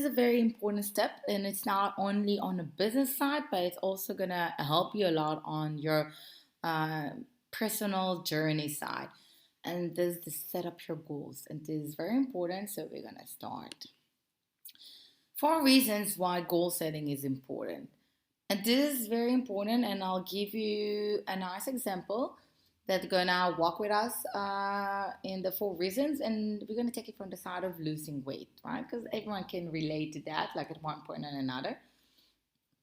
is a very important step, and it's not only on the business side, but it's also gonna help you a lot on your uh, personal journey side. And this is to set up your goals, and this is very important. So we're gonna start. Four reasons why goal setting is important. And this is very important, and I'll give you a nice example that's gonna walk with us in the four reasons, and we're gonna take it from the side of losing weight, right? Because everyone can relate to that, like at one point or another.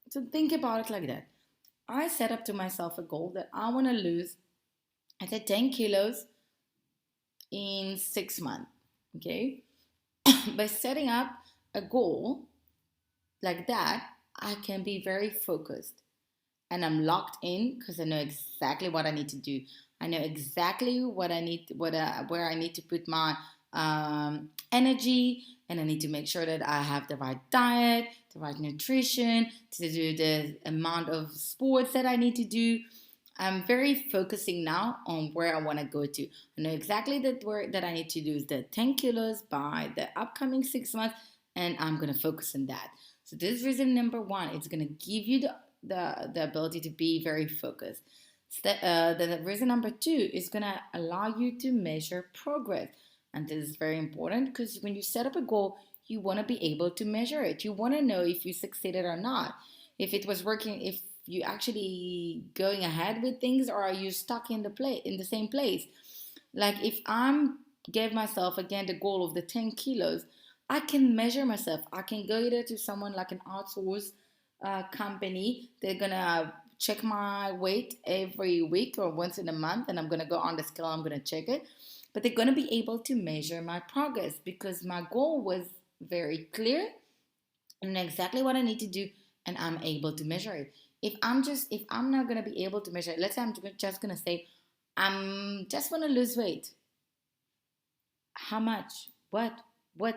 So think about it like that. I set up to myself a goal that I want to lose, I said 10 kilos in 6 months. Okay, by setting up a goal like that, I can be very focused and I'm locked in because I know exactly what I need to do. I know exactly what I need, where I need to put my energy, and I need to make sure that I have the right diet, the right nutrition, to do the amount of sports that I need to do. I'm very focusing now on where I want to go to. I know exactly that where that I need to lose the 10 kilos by the upcoming 6 months, and I'm gonna focus on that. So this is reason number one. It's gonna give you the ability to be very focused. The reason number two is gonna allow you to measure progress, and this is very important because when you set up a goal, you want to be able to measure it. You want to know if you succeeded or not, if it was working, if you actually going ahead with things, or are you stuck in the same place. Like if I'm gave myself again the goal of the 10 kilos, I can measure myself. I can go either to someone like an outsource company. They're gonna check my weight every week or once in a month, and I'm gonna go on the scale. I'm gonna check it, but they're gonna be able to measure my progress because my goal was very clear and exactly what I need to do, and I'm able to measure it. If I'm not gonna be able to measure it, let's say I'm just gonna say I'm just wanna lose weight. How much? What?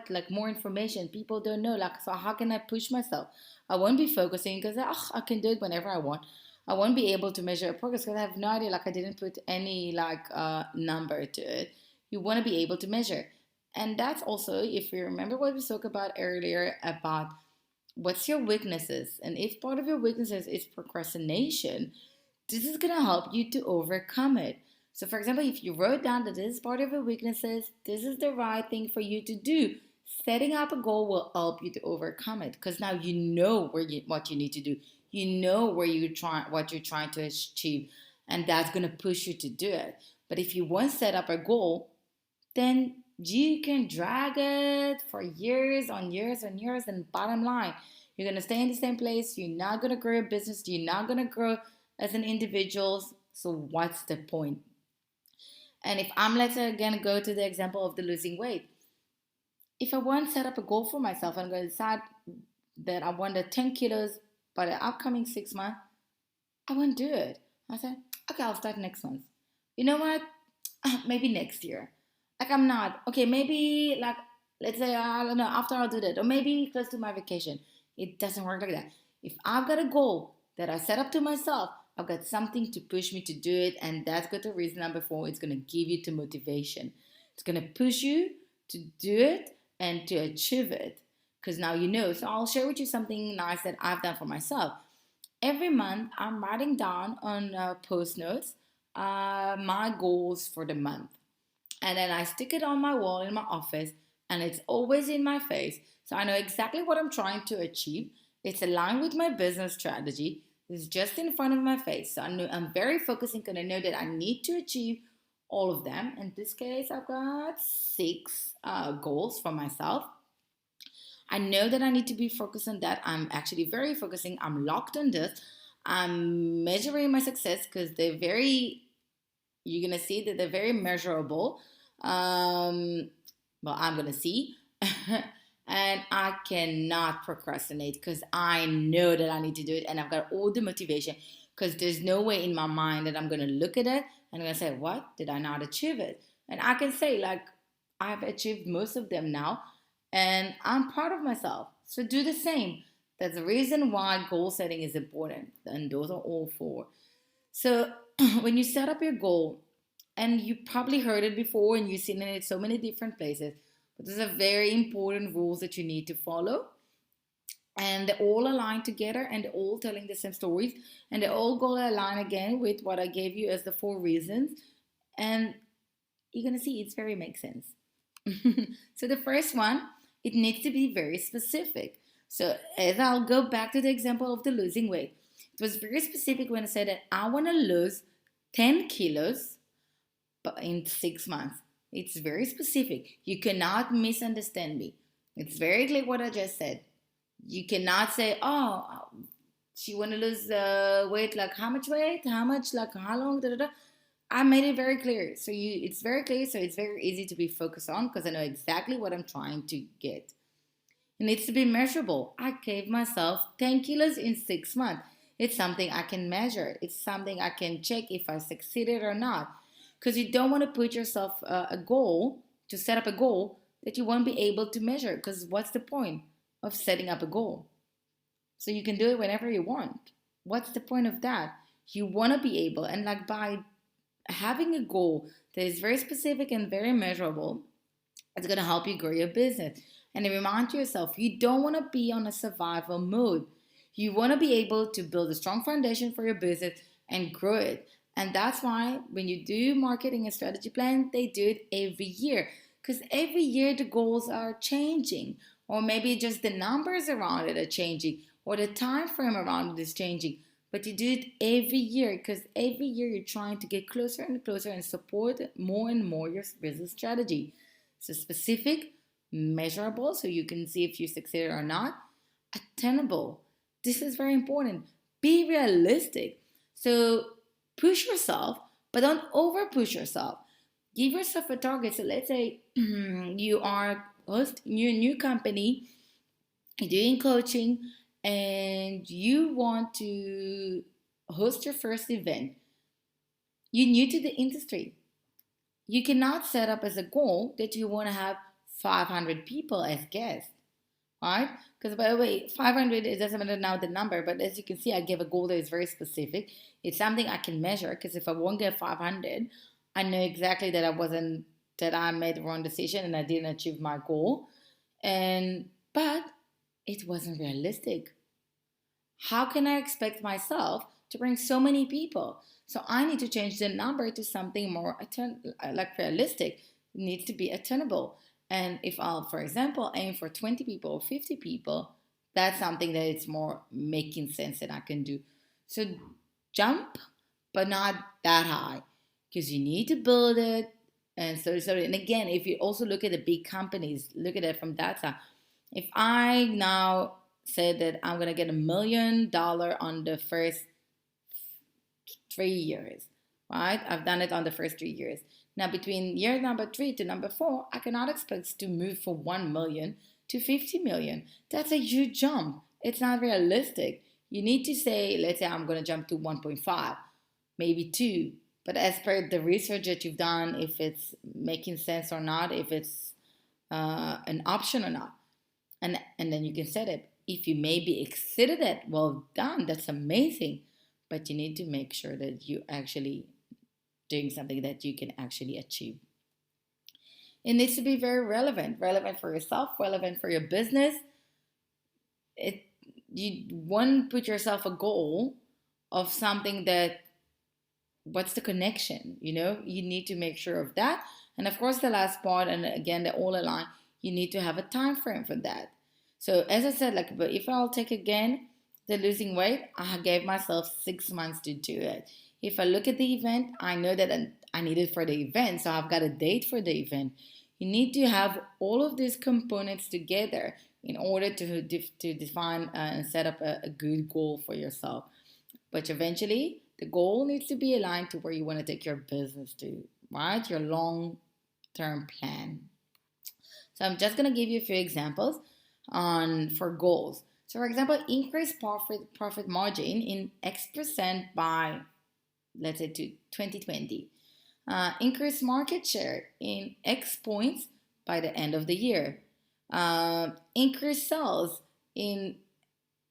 Like more information. People don't know. Like so, how can I push myself? I won't be focusing because I can do it whenever I want. I won't be able to measure progress because I have no idea. Like I didn't put any like number to it. You want to be able to measure, and that's also if you remember what we spoke about earlier about what's your weaknesses, and if part of your weaknesses is procrastination, this is going to help you to overcome it. So for example, if you wrote down that this is part of your weaknesses, this is the right thing for you to do. Setting up a goal will help you to overcome it because now you know what you need to do. You know what you're trying to achieve, and that's going to push you to do it. But if you won't set up a goal, then you can drag it for years on years on years. And bottom line, you're going to stay in the same place. You're not going to grow a business. You're not going to grow as an individual. So what's the point? And if I'm, let's again go to the example of the losing weight. If I want to set up a goal for myself, I'm going to decide that I want the 10 kilos by the upcoming 6 months, I won't do it. I said, okay, I'll start next month. You know what? Maybe next year. Like I'm not. Okay, maybe like let's say I don't know, after I'll do that. Or maybe close to my vacation. It doesn't work like that. If I've got a goal that I set up to myself, I've got something to push me to do it, and that's got the reason number four. It's gonna give you the motivation. It's gonna push you to do it and to achieve it. Because now you know. So I'll share with you something nice that I've done for myself. Every month, I'm writing down on post notes my goals for the month. And then I stick it on my wall in my office, and it's always in my face. So I know exactly what I'm trying to achieve. It's aligned with my business strategy. It's just in front of my face. So I'm very focusing because I know that I need to achieve all of them. In this case, I've got six goals for myself. I know that I need to be focused on that. I'm actually very focusing. I'm locked on this. I'm measuring my success because you're going to see that they're very measurable. Well, I'm going to see. And I cannot procrastinate because I know that I need to do it and I've got all the motivation because there's no way in my mind that I'm going to look at it and I'm going to say, what? Did I not achieve it? And I can say, like, I've achieved most of them now and I'm proud of myself. So do the same. That's the reason why goal setting is important. And those are all four. So when you set up your goal, and you probably heard it before and you've seen it in so many different places, but there's a very important rules that you need to follow. and they all align together, and they're all telling the same stories, and they all go align again with what I gave you as the 4 reasons. And you're gonna see it's very makes sense. So the first one, it needs to be very specific. So as I'll go back to the example of the losing weight, it was very specific when I said that I want to lose 10 kilos in 6 months. It's very specific. You cannot misunderstand me. It's very clear what I just said. You cannot say, oh, she want to lose weight, like how much weight, how much, like how long, da, da, da. I made it very clear. So it's very clear. So it's very easy to be focused on because I know exactly what I'm trying to get. It needs to be measurable. I gave myself 10 kilos in 6 months. It's something I can measure. It's something I can check if I succeeded or not. Because you don't want to put yourself a goal, to set up a goal that you won't be able to measure. Because what's the point of setting up a goal? So you can do it whenever you want. What's the point of that? You want to be able, and like by having a goal that is very specific and very measurable, it's going to help you grow your business. And remind yourself, you don't want to be on a survival mode. You want to be able to build a strong foundation for your business and grow it. And that's why when you do marketing and strategy plan, they do it every year. Because every year the goals are changing. Or maybe just the numbers around it are changing. Or the time frame around it is changing. But you do it every year because every year you're trying to get closer and closer and support more and more your business strategy. So specific, measurable, so you can see if you succeeded or not. Attainable. This is very important. Be realistic. So push yourself, but don't over push yourself. Give yourself a target. So let's say you are hosting your new company, you're doing coaching, and you want to host your first event. You're new to the industry. You cannot set up as a goal that you want to have 500 people as guests, right? Because by the way, 500, it doesn't matter now the number, but as you can see, I gave a goal that is very specific. It's something I can measure because if I won't get 500, I know exactly that I made the wrong decision and I didn't achieve my goal. But it wasn't realistic. How can I expect myself to bring so many people? So I need to change the number to something more like realistic. It needs to be attainable. And if I'll, for example, aim for 20 people or 50 people, that's something that it's more making sense that I can do. So jump, but not that high, because you need to build it. And and again, if you also look at the big companies, look at it from that side. If I now said that I'm gonna get $1 million on the first 3 years, right? I've done it on the first 3 years. Now, between year number 3 to number 4, I cannot expect to move from 1 million to 50 million. That's a huge jump. It's not realistic. You need to say, let's say I'm gonna jump to 1.5, maybe 2. But as per the research that you've done, if it's making sense or not, if it's an option or not. And then you can set it. If you maybe exceeded it, well done, that's amazing. But you need to make sure that you actually doing something that you can actually achieve. It needs to be very relevant for yourself, relevant for your business. You want to put yourself a goal of something that what's the connection, you need to make sure of that. And of course the last part, and again they all align, you need to have a time frame for that. So as I said, like, but if I'll take again the losing weight, I gave myself 6 months to do it. If I look at the event, I know that I need it for the event, so I've got a date for the event. You need to have all of these components together in order to define and set up a good goal for yourself. But eventually, the goal needs to be aligned to where you want to take your business to, right? Your long-term plan. So I'm just going to give you a few examples for goals. So for example, increase profit margin in X% by, let's say, to 2020. Increase market share in X points by the end of the year. Increase sales in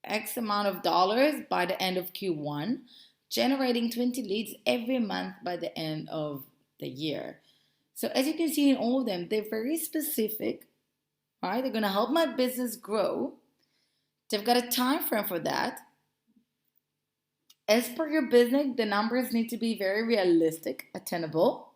X amount of dollars by the end of Q1, generating 20 leads every month by the end of the year. So as you can see in all of them, they're very specific, right? They're going to help my business grow They've got a time frame for that. As per your business, the numbers need to be very realistic, attainable,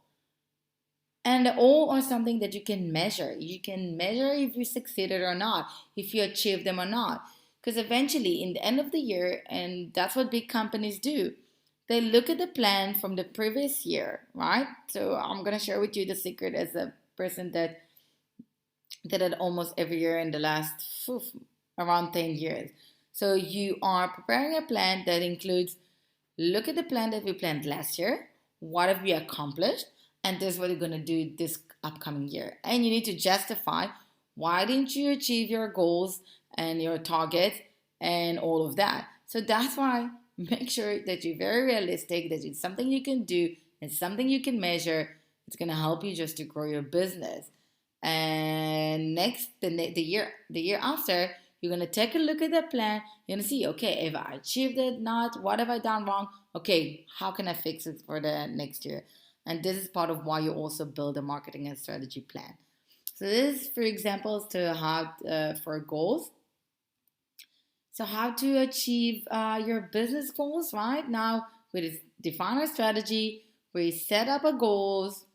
and all are something that you can measure. You can measure if you succeeded or not, if you achieved them or not. Because eventually, in the end of the year, and that's what big companies do, they look at the plan from the previous year, right? So I'm gonna share with you the secret as a person that did it almost every year in the last around 10 years. So you are preparing a plan that includes look at the plan that we planned last year, what have we accomplished, and this is what you're going to do this upcoming year. And you need to justify why didn't you achieve your goals and your targets and all of that. So that's why make sure that you're very realistic, that it's something you can do and something you can measure. It's going to help you just to grow your business. And next, the year after, you're gonna take a look at that plan. You're gonna see, okay, if I achieved it, not what have I done wrong? Okay, how can I fix it for the next year? And this is part of why you also build a marketing and strategy plan. So this is for examples to how for goals. So how to achieve your business goals, right? Now we define our strategy, we set up our goals.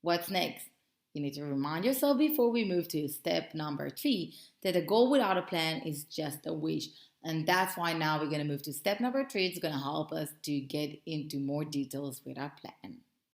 What's next? You need to remind yourself before we move to step number 3 that a goal without a plan is just a wish. And that's why now we're going to move to step number 3. It's going to help us to get into more details with our plan.